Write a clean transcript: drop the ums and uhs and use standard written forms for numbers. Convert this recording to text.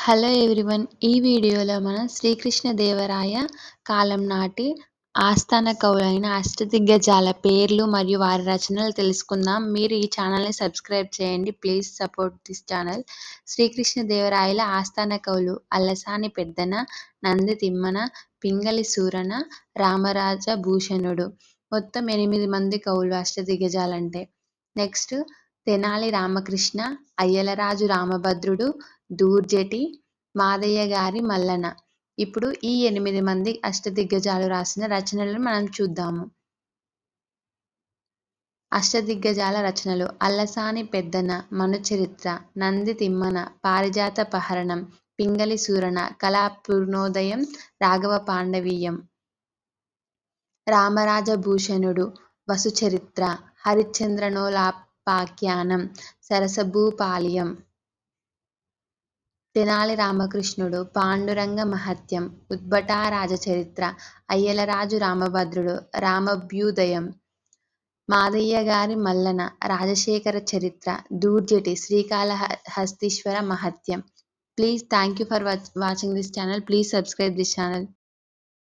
Hello everyone. ఈ వీడియోలో మనం శ్రీకృష్ణదేవరాయ కాలం నాటి ఆస్థాన కవులైన అష్టదిగ్గజాల పేర్లు మరియు వారి రచనలు తెలుసుకుందాం. మీరు ఈ ఛానల్ని సబ్స్క్రైబ్ చేయండి. Please support this channel. శ్రీకృష్ణదేవరాయల ఆస్థాన కవులు: అల్లసాని పెద్దన, నంది తిమ్మన, పింగళి సూరన, రామరాజ భూషణుడు. మొత్తం 8 మంది కవులు అష్టదిగ్గజాలంటే. నెక్స్ట్ తెనాలి రామకృష్ణ, అయ్యలరాజు రామభద్రుడు, దూర్జటి, మాదయ్య గారి మల్లన. ఇప్పుడు ఈ 8 మంది అష్టదిగ్గజాలు రాసిన రచనలను మనం చూద్దాము. అష్టదిగ్గజాల రచనలు: అల్లసాని పెద్దన మనుచరిత్ర, నంది తిమ్మన పారిజాత పహరణం, పింగళి సూరన కళాపూర్ణోదయం, రాఘవ పాండవీయం, రామరాజ భూషణుడు వసుచరిత్ర, హరిశ్చంద్రనోపాఖ్యానం, సరసభూపాళియం. తెనాలి రామకృష్ణుడు పాండురంగ మహత్యం, ఉద్భటారాజచరిత్ర, అయ్యలరాజు రామభద్రుడు రామాభ్యుదయం, మాదయ్య గారి మల్లన రాజశేఖర చరిత్ర, దూర్జటి శ్రీకాళహస్తీశ్వర మహత్యం. Please, thank you for watching this channel. Please subscribe this channel.